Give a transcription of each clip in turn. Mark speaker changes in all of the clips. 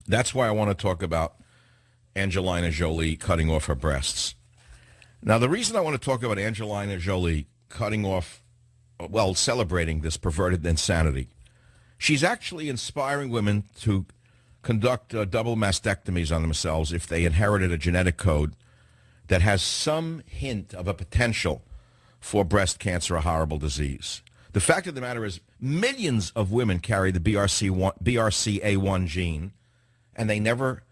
Speaker 1: That's why I want to talk about Angelina Jolie cutting off her breasts. Now, the reason I want to talk about Angelina Jolie cutting off, well, celebrating this perverted insanity, she's actually inspiring women to conduct double mastectomies on themselves if they inherited a genetic code that has some hint of a potential for breast cancer, a horrible disease. The fact of the matter is millions of women carry the BRCA1 gene, and they never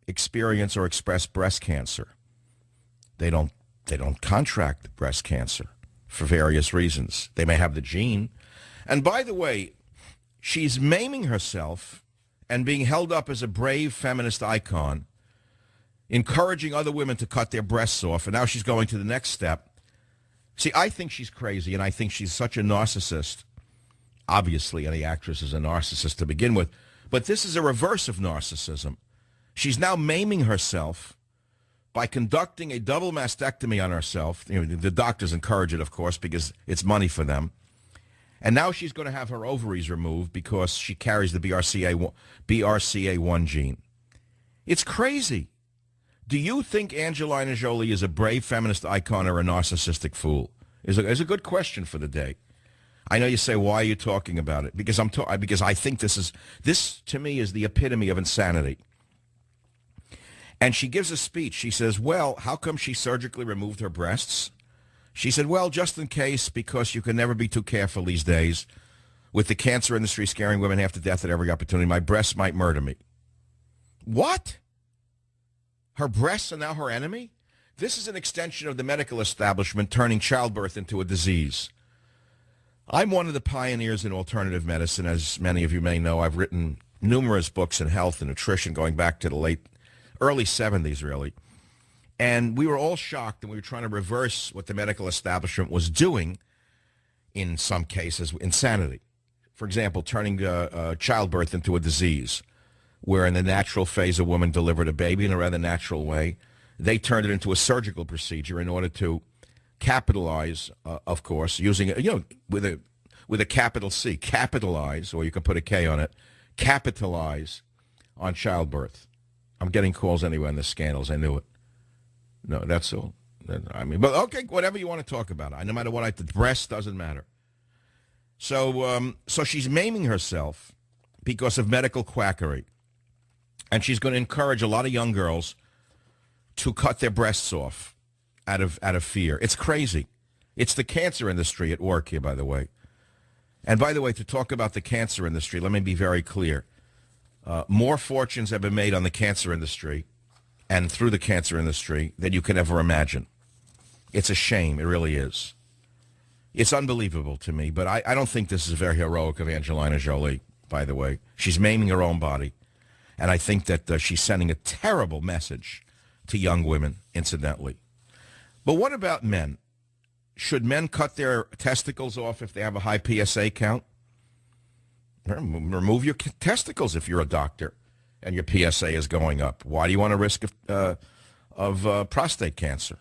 Speaker 1: experience or express breast cancer. They don't contract breast cancer for various reasons. They may have the gene. And by the way, she's maiming herself and being held up as a brave feminist icon, encouraging other women to cut their breasts off, and now she's going to the next step. See, I think she's crazy, and I think she's such a narcissist. Obviously, any actress is a narcissist to begin with, but this is a reverse of narcissism. She's now maiming herself by conducting a double mastectomy on herself. You know, the doctors encourage it, of course, because it's money for them. And now she's going to have her ovaries removed because she carries the BRCA1 gene. It's crazy. Do you think Angelina Jolie is a brave feminist icon or a narcissistic fool? Is a good question for the day. I know you say, why are you talking about it? Because because I think this to me is the epitome of insanity. And she gives a speech. She says, well, how come she surgically removed her breasts? She said, well, just in case, because you can never be too careful these days. With the cancer industry scaring women half to death at every opportunity, my breasts might murder me. What? Her breasts are now her enemy? This is an extension of the medical establishment turning childbirth into a disease. I'm one of the pioneers in alternative medicine. As many of you may know, I've written numerous books in health and nutrition going back to the early 70s, really. And we were all shocked, and we were trying to reverse what the medical establishment was doing, in some cases, insanity. For example, turning childbirth into a disease, where in the natural phase a woman delivered a baby in a rather natural way. They turned it into a surgical procedure in order to capitalize, of course, using, with a capital C, capitalize, or you can put a K on it, capitalize on childbirth. I'm getting calls anyway on the scandals. I knew it. No, that's all. I mean, but okay, whatever you want to talk about. No matter what, the breast doesn't matter. So she's maiming herself because of medical quackery. And she's going to encourage a lot of young girls to cut their breasts off out of fear. It's crazy. It's the cancer industry at work here, by the way. And by the way, to talk about the cancer industry, let me be very clear. More fortunes have been made on the cancer industry and through the cancer industry than you can ever imagine. It's a shame. It really is. It's unbelievable to me, but I don't think this is very heroic of Angelina Jolie, by the way. She's maiming her own body. And I think that she's sending a terrible message to young women, incidentally. But what about men? Should men cut their testicles off if they have a high PSA count? Remove your testicles if you're a doctor and your PSA is going up. Why do you want to risk of prostate cancer?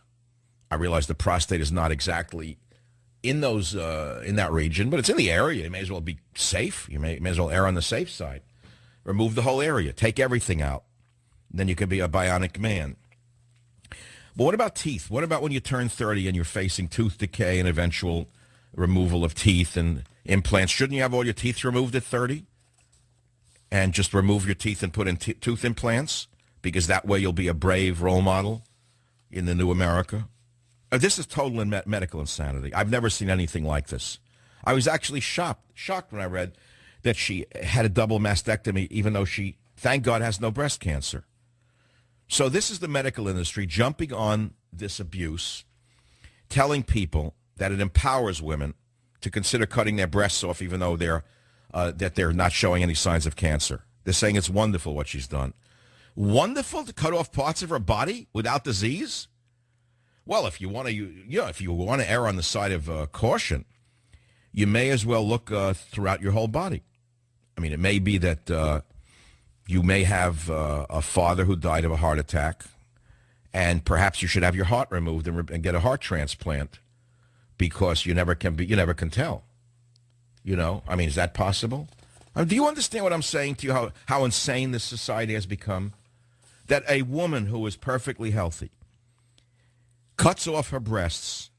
Speaker 1: I realize the prostate is not exactly in that region, but it's in the area. You may as well be safe. You may as well err on the safe side. Remove the whole area. Take everything out. Then you can be a bionic man. But what about teeth? What about when you turn 30 and you're facing tooth decay and eventual removal of teeth and implants? Shouldn't you have all your teeth removed at 30? And just remove your teeth and put in tooth implants? Because that way you'll be a brave role model in the new America. This is total medical insanity. I've never seen anything like this. I was actually shocked when I read that she had a double mastectomy, even though she, thank God, has no breast cancer. So this is the medical industry jumping on this abuse, telling people that it empowers women to consider cutting their breasts off, even though they're not showing any signs of cancer. They're saying it's wonderful what she's done. Wonderful to cut off parts of her body without disease? Well, if you want to err on the side of caution, you may as well look throughout your whole body. I mean, it may be that you may have a father who died of a heart attack, and perhaps you should have your heart removed and get a heart transplant, because you never can tell. I mean, is that possible? Do you understand what I'm saying to you, how insane this society has become? That a woman who is perfectly healthy cuts off her breasts,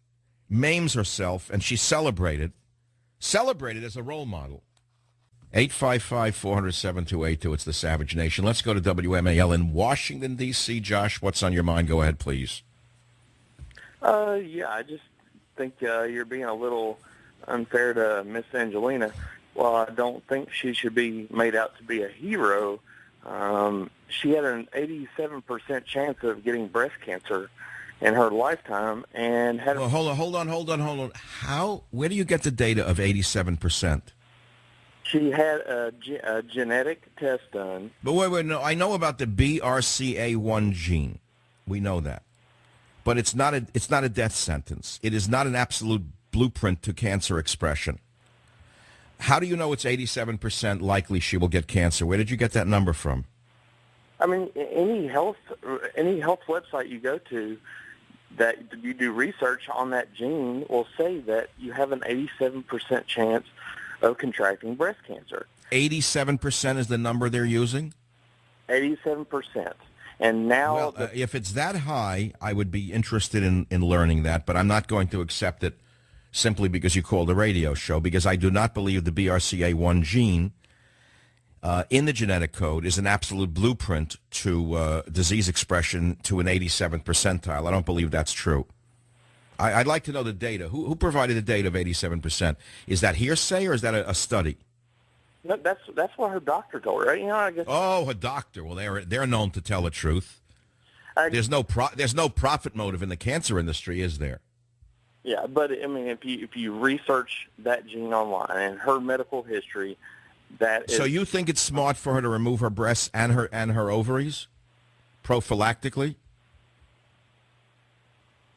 Speaker 1: maims herself, and she's celebrated as a role model. 855-400-7282. It's the Savage Nation. Let's go to WMAL in Washington, D.C. Josh, what's on your mind? Go ahead, please.
Speaker 2: Yeah, I just think you're being a little unfair to Miss Angelina. Well, I don't think she should be made out to be a hero. She had an 87% chance of getting breast cancer in her lifetime, and had.
Speaker 1: Well, hold on. Where do you get the data of 87%?
Speaker 2: She had a genetic test done.
Speaker 1: But wait, no, I know about the BRCA1 gene. We know that. But it's not a death sentence. It is not an absolute blueprint to cancer expression. How do you know it's 87% likely she will get cancer? Where did you get that number from?
Speaker 2: I mean, any health website you go to that you do research on that gene will say that you have an 87% chance of contracting breast cancer.
Speaker 1: 87% is the number they're using?
Speaker 2: 87%. And now...
Speaker 1: Well, if it's that high, I would be interested in learning that, but I'm not going to accept it simply because you called a radio show, because I do not believe the BRCA1 gene in the genetic code is an absolute blueprint to disease expression to an 87th percentile. I don't believe that's true. I'd like to know the data. Who provided the data of 87%? Is that hearsay or is that a study?
Speaker 2: That's what her doctor told her. Right? You know, I guess.
Speaker 1: Oh, her doctor. Well, they're known to tell the truth. There's no profit motive in the cancer industry, is there?
Speaker 2: Yeah, but I mean, if you research that gene online and her medical history, that is.
Speaker 1: So you think it's smart for her to remove her breasts and her ovaries, prophylactically?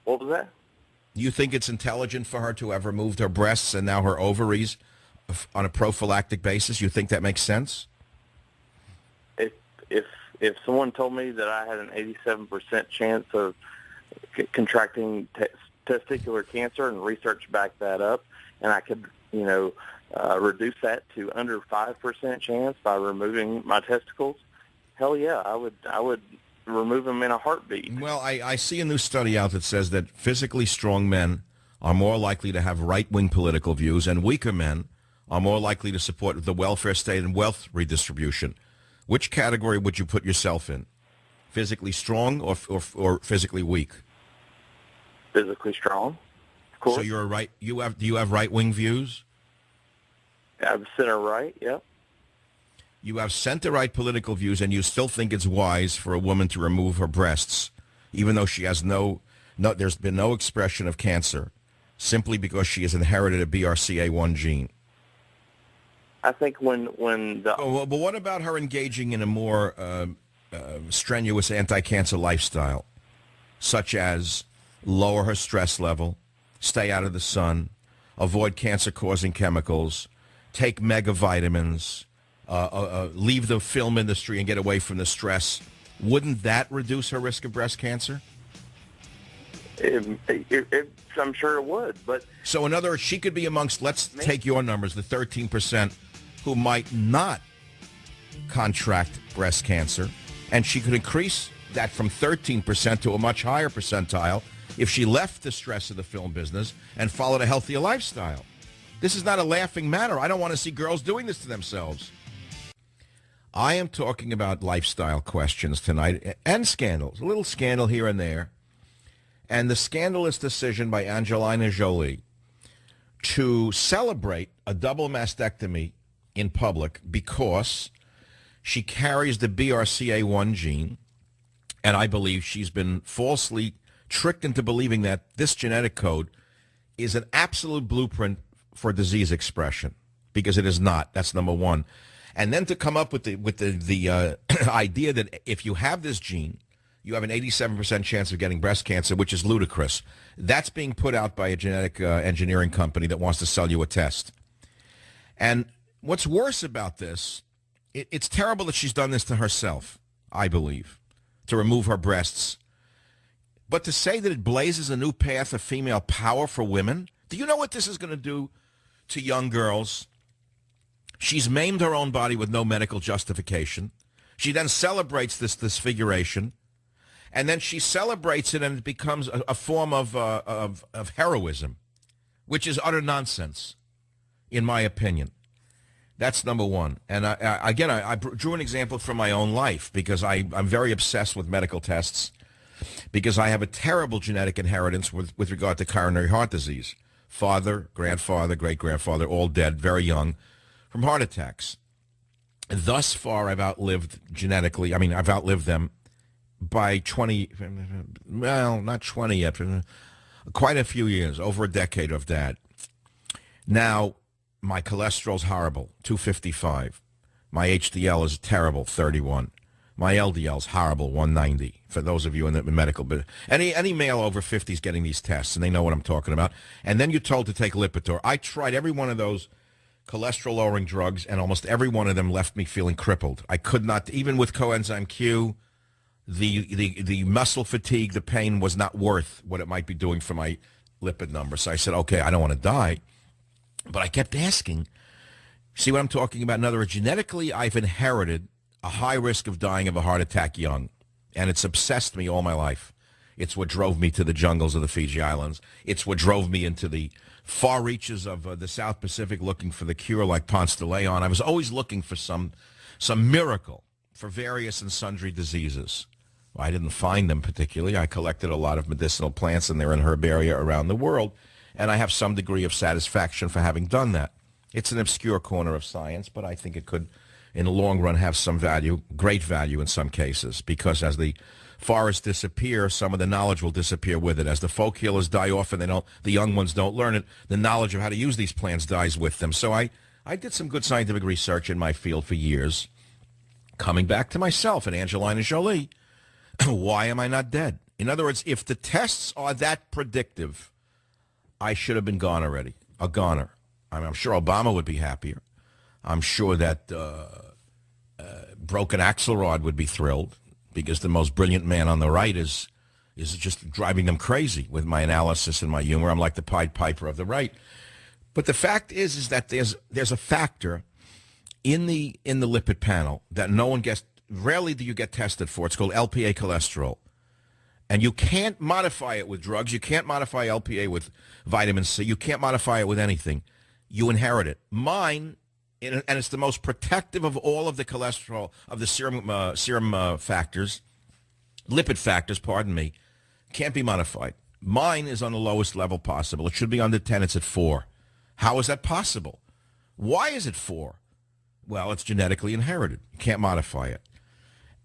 Speaker 2: What was that?
Speaker 1: You think it's intelligent for her to have removed her breasts and now her ovaries on a prophylactic basis? You think that makes sense?
Speaker 2: If someone told me that I had an 87% chance of contracting testicular cancer and research backed that up, and I could, reduce that to under 5% chance by removing my testicles, hell yeah, I would remove them in a heartbeat.
Speaker 1: Well, I see a new study out that says that physically strong men are more likely to have right-wing political views, and weaker men are more likely to support the welfare state and wealth redistribution. Which category would you put yourself in? Physically strong or physically weak?
Speaker 2: Physically strong, of course.
Speaker 1: So you're do you have right-wing views?
Speaker 2: I'm center-right, yep.
Speaker 1: You have center-right political views, and you still think it's wise for a woman to remove her breasts, even though she has there's been no expression of cancer, simply because she has inherited a BRCA1 gene.
Speaker 2: I think when the...
Speaker 1: But what about her engaging in a more strenuous anti-cancer lifestyle, such as lower her stress level, stay out of the sun, avoid cancer-causing chemicals, take mega vitamins, leave the film industry and get away from the stress? Wouldn't that reduce her risk of breast cancer?
Speaker 2: I'm sure it would, but...
Speaker 1: So in other words, she could be amongst, let's take your numbers, the 13% who might not contract breast cancer, and she could increase that from 13% to a much higher percentile if she left the stress of the film business and followed a healthier lifestyle. This is not a laughing matter. I don't want to see girls doing this to themselves. I am talking about lifestyle questions tonight and scandals, a little scandal here and there. And the scandalous decision by Angelina Jolie to celebrate a double mastectomy in public because she carries the BRCA1 gene, and I believe she's been falsely tricked into believing that this genetic code is an absolute blueprint for disease expression, because it is not. That's number one. And then to come up with the idea that if you have this gene, you have an 87% chance of getting breast cancer, which is ludicrous. That's being put out by a genetic engineering company that wants to sell you a test. And what's worse about this, it's terrible that she's done this to herself, I believe, to remove her breasts. But to say that it blazes a new path of female power for women, do you know what this is going to do to young girls? She's maimed her own body with no medical justification. She then celebrates this disfiguration, and then she celebrates it, and it becomes a form of heroism, which is utter nonsense, in my opinion. That's number one. And I drew an example from my own life because I'm very obsessed with medical tests because I have a terrible genetic inheritance with regard to coronary heart disease. Father, grandfather, great-grandfather, all dead, very young, from heart attacks. Thus far, I've outlived genetically. I mean, I've outlived them by 20, well, not 20 yet, quite a few years, over a decade of that. Now, my cholesterol's horrible, 255. My HDL is terrible, 31. My LDL's horrible, 190. For those of you in the medical business, any male over 50 is getting these tests, and they know what I'm talking about. And then you're told to take Lipitor. I tried every one of those cholesterol-lowering drugs, and almost every one of them left me feeling crippled. I could not, even with coenzyme Q, the muscle fatigue, the pain was not worth what it might be doing for my lipid number. So I said, okay, I don't want to die. But I kept asking, see what I'm talking about? In other words, genetically, I've inherited a high risk of dying of a heart attack young, and it's obsessed me all my life. It's what drove me to the jungles of the Fiji Islands. It's what drove me into the far reaches of the South Pacific looking for the cure like Ponce de Leon. I was always looking for some miracle for various and sundry diseases. Well, I didn't find them particularly. I collected a lot of medicinal plants, and they're in herbaria around the world. And I have some degree of satisfaction for having done that. It's an obscure corner of science, but I think it could, in the long run, have some value, great value in some cases, because as the forests disappear, some of the knowledge will disappear with it. As the folk healers die off and the young ones don't learn it, the knowledge of how to use these plants dies with them. So I did some good scientific research in my field for years. Coming back to myself and Angelina Jolie, why am I not dead? In other words, if the tests are that predictive, I should have been gone already, a goner. I'm sure Obama would be happier. I'm sure that Broken Axelrod would be thrilled because the most brilliant man on the right is just driving them crazy with my analysis and my humor. I'm like the Pied Piper of the right. But the fact is that there's a factor in the lipid panel that no one gets, rarely do you get tested for. It's called LPA cholesterol. And you can't modify it with drugs. You can't modify LPA with vitamin C. You can't modify it with anything. You inherit it. Mine, and it's the most protective of all of the cholesterol, of the serum factors, lipid factors, pardon me, can't be modified. Mine is on the lowest level possible. It should be under 10. It's at 4. How is that possible? Why is it 4? Well, it's genetically inherited. You can't modify it.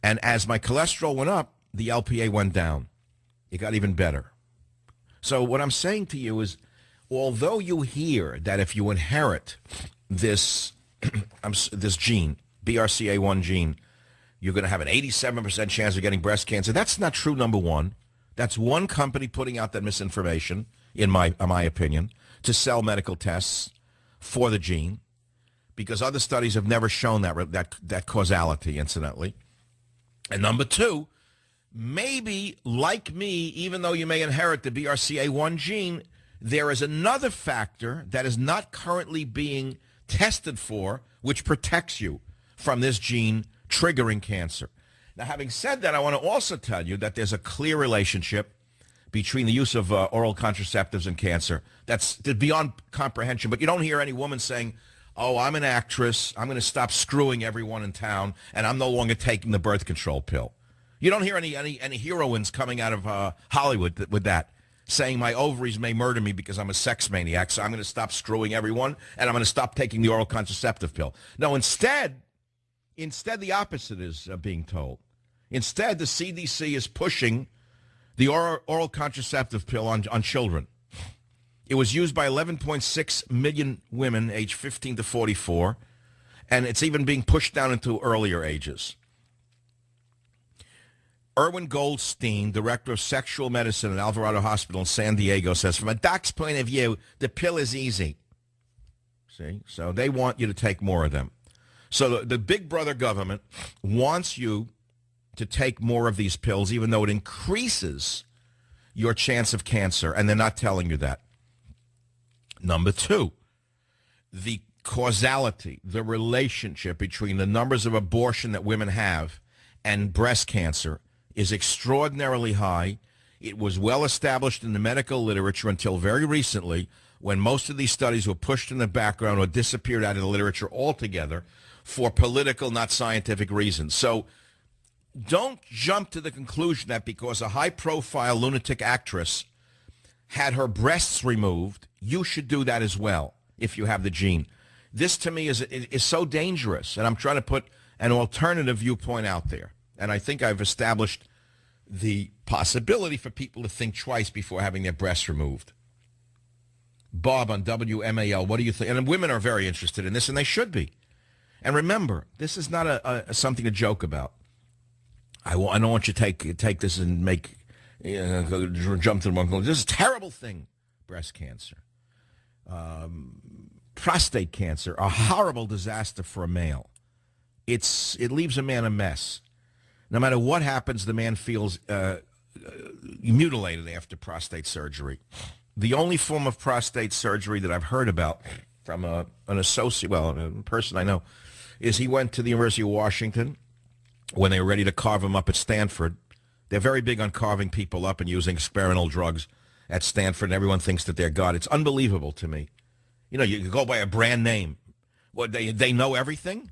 Speaker 1: And as my cholesterol went up, the LPA went down. It got even better. So what I'm saying to you is, although you hear that if you inherit this this gene, BRCA1 gene, you're going to have an 87% chance of getting breast cancer, that's not true, number one. That's one company putting out that misinformation, in my opinion, to sell medical tests for the gene, because other studies have never shown that causality, incidentally. And number two, maybe, like me, even though you may inherit the BRCA1 gene, there is another factor that is not currently being tested for, which protects you from this gene triggering cancer. Now, having said that, I want to also tell you that there's a clear relationship between the use of oral contraceptives and cancer. That's beyond comprehension, but you don't hear any woman saying, oh, I'm an actress, I'm going to stop screwing everyone in town, and I'm no longer taking the birth control pill. You don't hear any heroines coming out of Hollywood with that, saying my ovaries may murder me because I'm a sex maniac, so I'm going to stop screwing everyone, and I'm going to stop taking the oral contraceptive pill. No, instead the opposite is being told. Instead, the CDC is pushing the oral contraceptive pill on children. It was used by 11.6 million women aged 15 to 44, and it's even being pushed down into earlier ages. Erwin Goldstein, director of sexual medicine at Alvarado Hospital in San Diego, says, from a doc's point of view, the pill is easy. See? So they want you to take more of them. So the big brother government wants you to take more of these pills, even though it increases your chance of cancer, and they're not telling you that. Number two, the causality, the relationship between the numbers of abortion that women have and breast cancer is extraordinarily high. It was well established in the medical literature until very recently, when most of these studies were pushed in the background or disappeared out of the literature altogether for political, not scientific reasons. So don't jump to the conclusion that because a high-profile lunatic actress had her breasts removed, you should do that as well if you have the gene. This, to me, is so dangerous, and I'm trying to put an alternative viewpoint out there. And I think I've established the possibility for people to think twice before having their breasts removed. Bob on WMAL, what do you think? And women are very interested in this, and they should be. And remember, this is not something to joke about. I don't want you to take this and make jump to the one. This is a terrible thing. Breast cancer, prostate cancer, a horrible disaster for a male. It leaves a man a mess. No matter what happens, the man feels mutilated after prostate surgery. The only form of prostate surgery that I've heard about from a person I know, is he went to the University of Washington when they were ready to carve him up at Stanford. They're very big on carving people up and using experimental drugs at Stanford, and everyone thinks that they're God. It's unbelievable to me. You know, you go by a brand name. What, they know everything?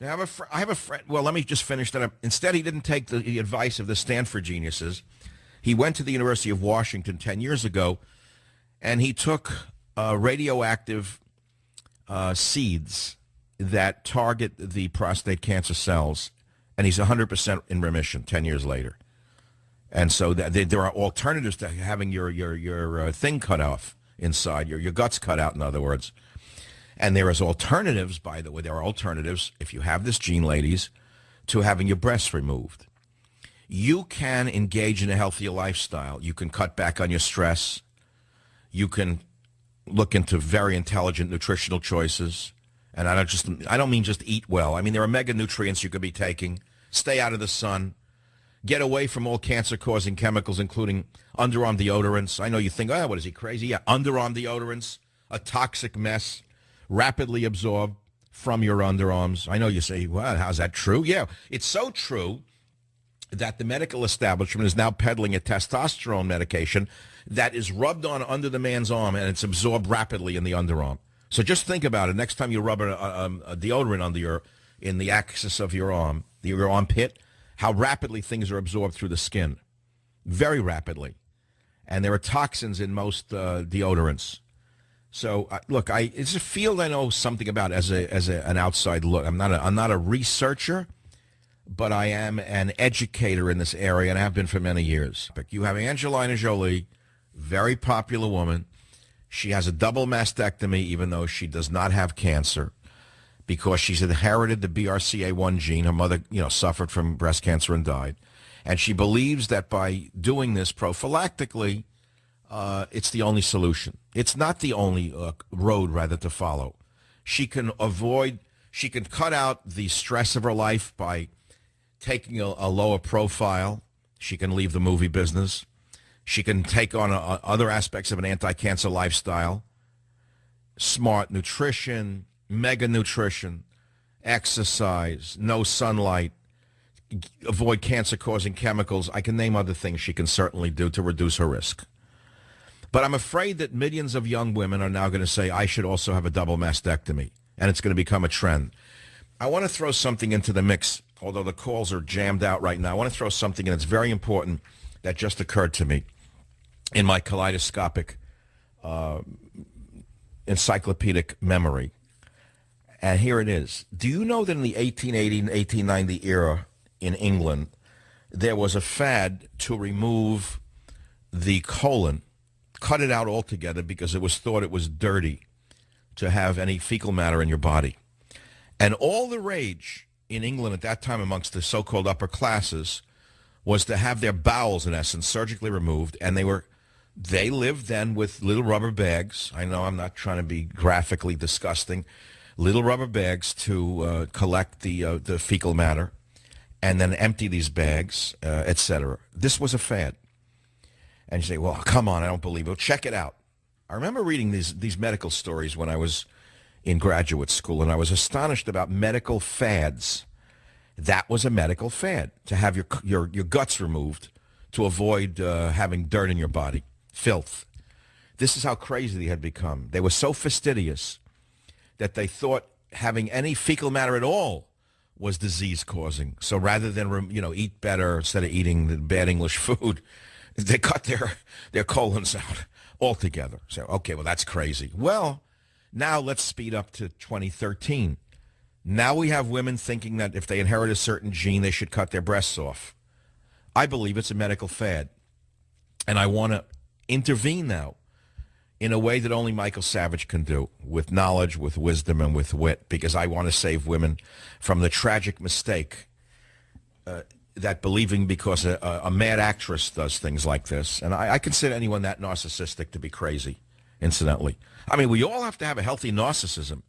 Speaker 1: I have a friend. Well, let me just finish that up. Instead, he didn't take the advice of the Stanford geniuses. He went to the University of Washington 10 years ago, and he took radioactive seeds that target the prostate cancer cells, and he's 100% in remission 10 years later. And so there are alternatives to having your thing cut off inside, your guts cut out, in other words. And there is alternatives, by the way, there are alternatives, if you have this gene, ladies, to having your breasts removed. You can engage in a healthier lifestyle. You can cut back on your stress. You can look into very intelligent nutritional choices. And I don't mean just eat well. I mean, there are mega nutrients you could be taking. Stay out of the sun. Get away from all cancer-causing chemicals, including underarm deodorants. I know you think, what is he, crazy? Yeah, underarm deodorants, a toxic mess, rapidly absorbed from your underarms. I know you say, well, how's that true? Yeah, it's so true that the medical establishment is now peddling a testosterone medication that is rubbed on under the man's arm, and it's absorbed rapidly in the underarm. So just think about it. Next time you rub a deodorant in the axis of your arm, your armpit, how rapidly things are absorbed through the skin. Very rapidly. And there are toxins in most deodorants. So, look, it's a field I know something about as an outside look. I'm not a researcher, but I am an educator in this area, and have been for many years. You have Angelina Jolie, very popular woman. She has a double mastectomy, even though she does not have cancer, because she's inherited the BRCA1 gene. Her mother, suffered from breast cancer and died. And she believes that by doing this prophylactically, it's the only solution. It's not the only road, rather, to follow. She can cut out the stress of her life by taking a lower profile. She can leave the movie business. She can take on other aspects of an anti-cancer lifestyle, smart nutrition, mega nutrition, exercise, no sunlight, avoid cancer-causing chemicals. I can name other things she can certainly do to reduce her risk. But I'm afraid that millions of young women are now going to say, I should also have a double mastectomy, and it's going to become a trend. I want to throw something into the mix, although the calls are jammed out right now. I want to throw something in that's very important that just occurred to me in my kaleidoscopic encyclopedic memory. And here it is. Do you know that in the 1880 and 1890 era in England, there was a fad to remove the colon, cut it out altogether because it was thought it was dirty to have any fecal matter in your body. And all the rage in England at that time amongst the so-called upper classes was to have their bowels, in essence, surgically removed, and they lived then with little rubber bags. I know I'm not trying to be graphically disgusting. Little rubber bags to collect the fecal matter and then empty these bags, etc. This was a fad. And you say, well, come on, I don't believe it. Well, check it out. I remember reading these medical stories when I was in graduate school, and I was astonished about medical fads. That was a medical fad, to have your guts removed to avoid having dirt in your body, filth. This is how crazy they had become. They were so fastidious that they thought having any fecal matter at all was disease-causing. So rather than, eat better instead of eating the bad English food, they cut their colons out altogether. So, okay, well, that's crazy. Well, now let's speed up to 2013. Now we have women thinking that if they inherit a certain gene, they should cut their breasts off. I believe it's a medical fad. And I want to intervene now in a way that only Michael Savage can do, with knowledge, with wisdom, and with wit, because I want to save women from the tragic mistake that believing because a mad actress does things like this. And I consider anyone that narcissistic to be crazy, incidentally. I mean, we all have to have a healthy narcissism.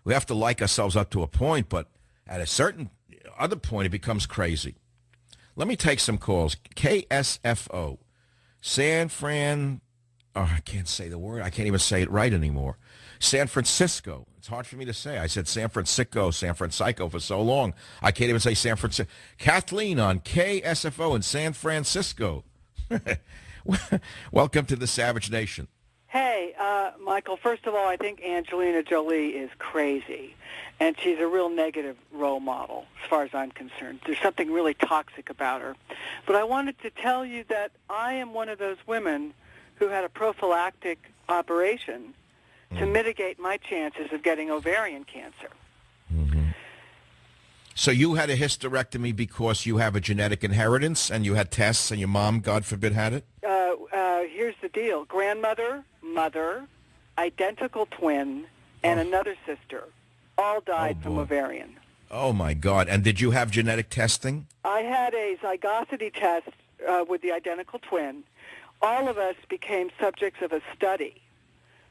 Speaker 1: We have to like ourselves up to a point, but at a certain other point, it becomes crazy. Let me take some calls. KSFO, San Fran... Oh, I can't say the word. I can't even say it right anymore. San Francisco. It's hard for me to say. I said San Francisco for so long. I can't even say San Francisco. Kathleen on KSFO in San Francisco. Welcome to the Savage Nation.
Speaker 3: Hey, Michael, first of all, I think Angelina Jolie is crazy, and she's a real negative role model as far as I'm concerned. There's something really toxic about her. But I wanted to tell you that I am one of those women who had a prophylactic operation to mitigate my chances of getting ovarian cancer.
Speaker 1: Mm-hmm. So you had a hysterectomy because you have a genetic inheritance and you had tests and your mom, God forbid, had it?
Speaker 3: Here's the deal. Grandmother, mother, identical twin, and another sister all died from ovarian.
Speaker 1: Oh, my God. And did you have genetic testing?
Speaker 3: I had a zygosity test with the identical twin. All of us became subjects of a study.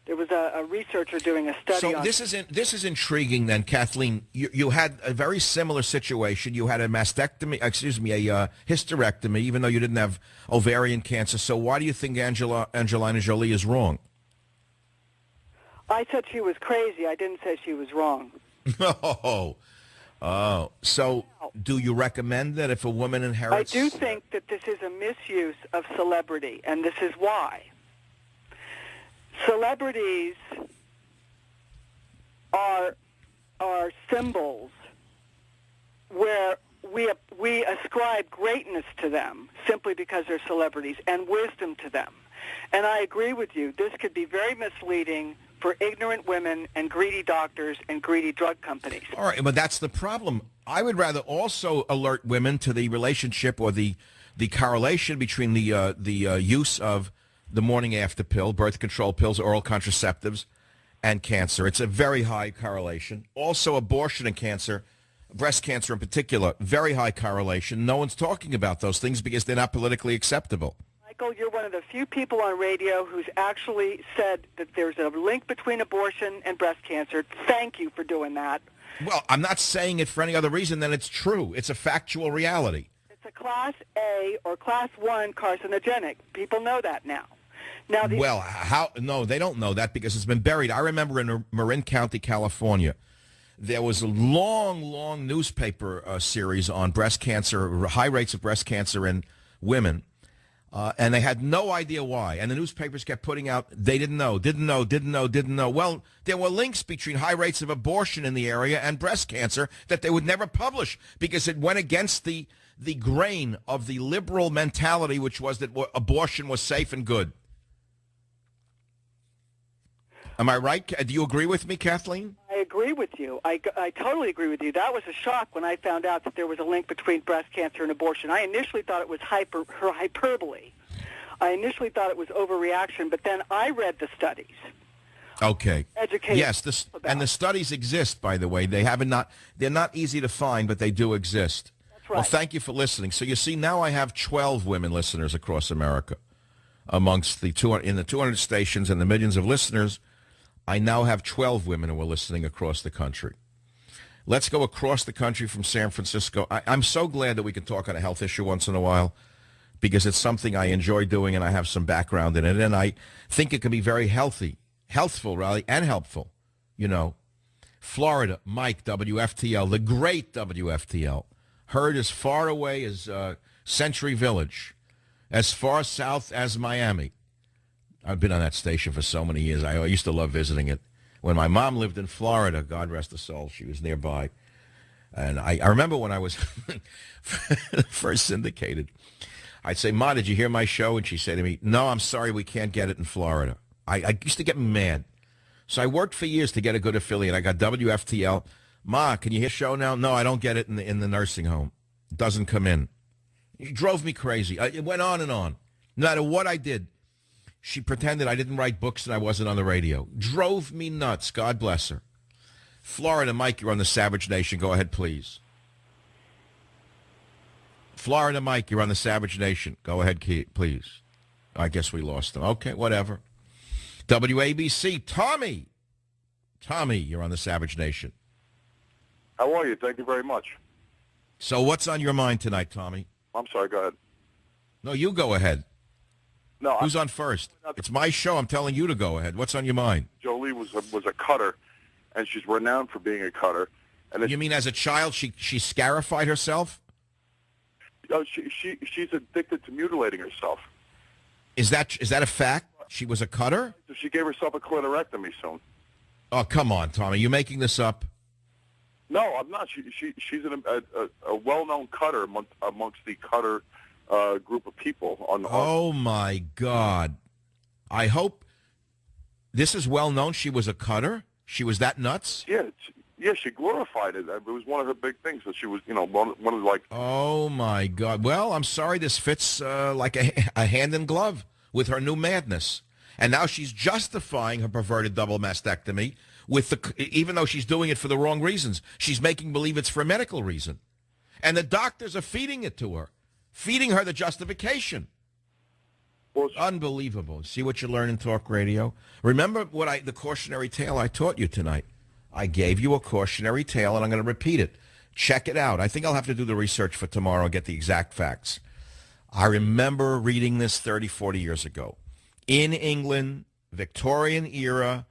Speaker 3: There was a researcher doing a study on...
Speaker 1: So this is intriguing then, Kathleen. You had a very similar situation. You had a hysterectomy, even though you didn't have ovarian cancer. So why do you think Angelina Jolie is wrong?
Speaker 3: I said she was crazy. I didn't say she was wrong.
Speaker 1: Oh. So do you recommend that if a woman inherits...
Speaker 3: I do think that this is a misuse of celebrity, and this is why. Celebrities are symbols where we ascribe greatness to them simply because they're celebrities, and wisdom to them. And I agree with you. This could be very misleading for ignorant women and greedy doctors and greedy drug companies.
Speaker 1: All right, but that's the problem. I would rather also alert women to the relationship or the correlation between the use of the morning after pill, birth control pills, oral contraceptives, and cancer. It's a very high correlation. Also, abortion and cancer, breast cancer in particular, very high correlation. No one's talking about those things because they're not politically acceptable.
Speaker 3: Michael, you're one of the few people on radio who's actually said that there's a link between abortion and breast cancer. Thank you for doing that.
Speaker 1: Well, I'm not saying it for any other reason than it's true. It's a factual reality.
Speaker 3: It's a Class A or Class 1 carcinogenic. People know that now.
Speaker 1: Well, how? No, they don't know that because it's been buried. I remember in Marin County, California, there was a long newspaper series on breast cancer, high rates of breast cancer in women, and they had no idea why. And the newspapers kept putting out, they didn't know. Well, there were links between high rates of abortion in the area and breast cancer that they would never publish because it went against the grain of the liberal mentality, which was that abortion was safe and good. Am I right? Do you agree with me, Kathleen?
Speaker 3: I agree with you. I totally agree with you. That was a shock when I found out that there was a link between breast cancer and abortion. I initially thought it was hyperbole. I initially thought it was overreaction, but then I read the studies.
Speaker 1: Okay.
Speaker 3: Educated.
Speaker 1: Yes, and the studies exist, by the way. They're not easy to find, but they do exist.
Speaker 3: That's right.
Speaker 1: Well, thank you for listening. So you see, now I have 12 women listeners across America. Amongst the 200 stations and the millions of listeners, I now have 12 women who are listening across the country. Let's go across the country from San Francisco. I'm so glad that we can talk on a health issue once in a while because it's something I enjoy doing and I have some background in it. And I think it can be very healthful, and helpful, Florida, Mike, WFTL, the great WFTL, heard as far away as Century Village, as far south as Miami. I've been on that station for so many years. I used to love visiting it. When my mom lived in Florida, God rest her soul, she was nearby. And I remember when I was first syndicated, I'd say, Ma, did you hear my show? And she'd say to me, no, I'm sorry, we can't get it in Florida. I used to get mad. So I worked for years to get a good affiliate. I got WFTL. Ma, can you hear the show now? No, I don't get it in the nursing home. It doesn't come in. It drove me crazy. It went on and on. No matter what I did, she pretended I didn't write books and I wasn't on the radio. Drove me nuts. God bless her. Florida, Mike, you're on the Savage Nation. Go ahead, please. Florida, Mike, you're on the Savage Nation. Go ahead, please. I guess we lost him. Okay, whatever. WABC, Tommy. Tommy, you're on the Savage Nation.
Speaker 4: How are you? Thank you very much.
Speaker 1: So what's on your mind tonight, Tommy?
Speaker 4: I'm sorry, go ahead.
Speaker 1: No, you go ahead.
Speaker 4: No,
Speaker 1: Who's on first? It's my show. I'm telling you to go ahead. What's on your mind?
Speaker 4: Jolie was a cutter, and she's renowned for being a cutter. And
Speaker 1: You mean as a child she scarified herself?
Speaker 4: She's addicted to mutilating herself.
Speaker 1: Is that a fact? She was a cutter?
Speaker 4: So she gave herself a clitorectomy soon.
Speaker 1: Oh, come on, Tommy. You making this up?
Speaker 4: No, I'm not. She's a well-known cutter amongst the cutter group of people.
Speaker 1: Oh, my God. I hope this is well known. She was a cutter? She was that nuts?
Speaker 4: Yeah, she glorified it. It was one of her big things that she was, one of like...
Speaker 1: Oh, my God. Well, I'm sorry. This fits like a hand in glove with her new madness. And now she's justifying her perverted double mastectomy even though she's doing it for the wrong reasons. She's making believe it's for a medical reason. And the doctors are feeding it to her, feeding her the justification.
Speaker 4: Well,
Speaker 1: unbelievable. See what you learn in talk radio? Remember the cautionary tale I taught you tonight? I gave you a cautionary tale, and I'm going to repeat it. Check it out. I think I'll have to do the research for tomorrow and get the exact facts. I remember reading this 30, 40 years ago. In England, Victorian era,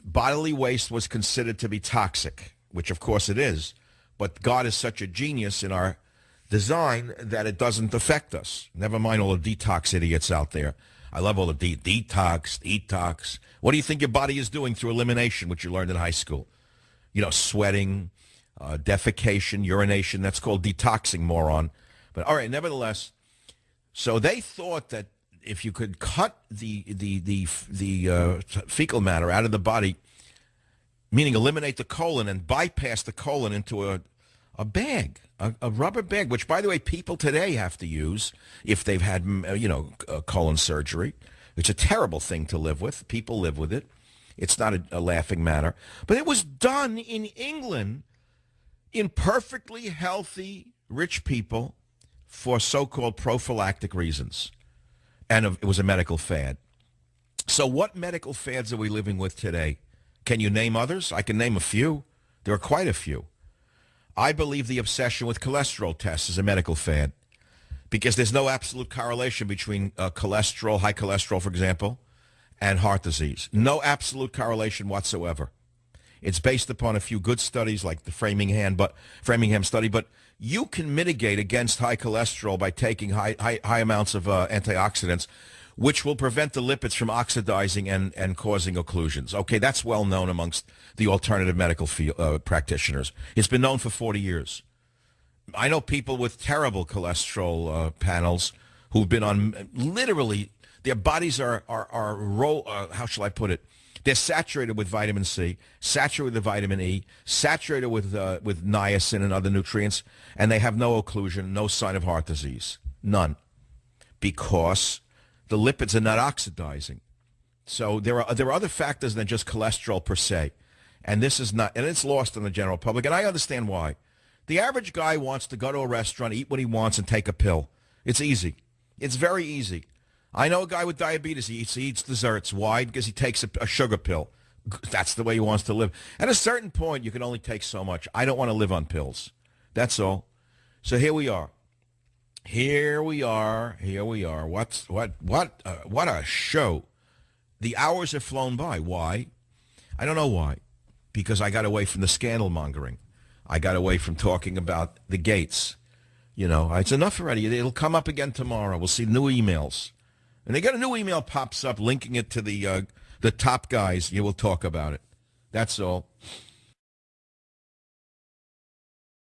Speaker 1: bodily waste was considered to be toxic, which of course it is. But God is such a genius in our design that it doesn't affect us. Never mind all the detox idiots out there. I love all the detox. What do you think your body is doing through elimination, which you learned in high school? Sweating, defecation, urination. That's called detoxing, moron. But all right, nevertheless, so they thought that if you could cut the fecal matter out of the body, meaning eliminate the colon and bypass the colon into a bag, a rubber bag, which, by the way, people today have to use if they've had, colon surgery. It's a terrible thing to live with. People live with it. It's not a laughing matter. But it was done in England in perfectly healthy, rich people for so-called prophylactic reasons. And it was a medical fad. So what medical fads are we living with today? Can you name others? I can name a few. There are quite a few. I believe the obsession with cholesterol tests is a medical fad because there's no absolute correlation between cholesterol, high cholesterol, for example, and heart disease. No absolute correlation whatsoever. It's based upon a few good studies like the Framingham study, but you can mitigate against high cholesterol by taking high amounts of antioxidants, which will prevent the lipids from oxidizing and causing occlusions. Okay, that's well known amongst the alternative medical practitioners. It's been known for 40 years. I know people with terrible cholesterol panels who've been on literally their bodies are how shall I put it? They're saturated with vitamin C, saturated with vitamin E, saturated with niacin and other nutrients, and they have no occlusion, no sign of heart disease, none, because the lipids are not oxidizing. So there are other factors than just cholesterol per se, and this is not, and it's lost on the general public, and I understand why. The average guy wants to go to a restaurant, eat what he wants, and take a pill. It's easy. It's very easy. I know a guy with diabetes. He eats desserts. Why? Because he takes a sugar pill. That's the way he wants to live. At a certain point, you can only take so much. I don't want to live on pills. That's all. So here we are. Here we are. What a show. The hours have flown by. Why? I don't know why. because I got away from the scandal mongering. I got away from talking about the Gates. You know, it's enough already. It'll come up again tomorrow. We'll see new emails. And they get a new email pops up linking it to the top guys. You will talk about it. That's all.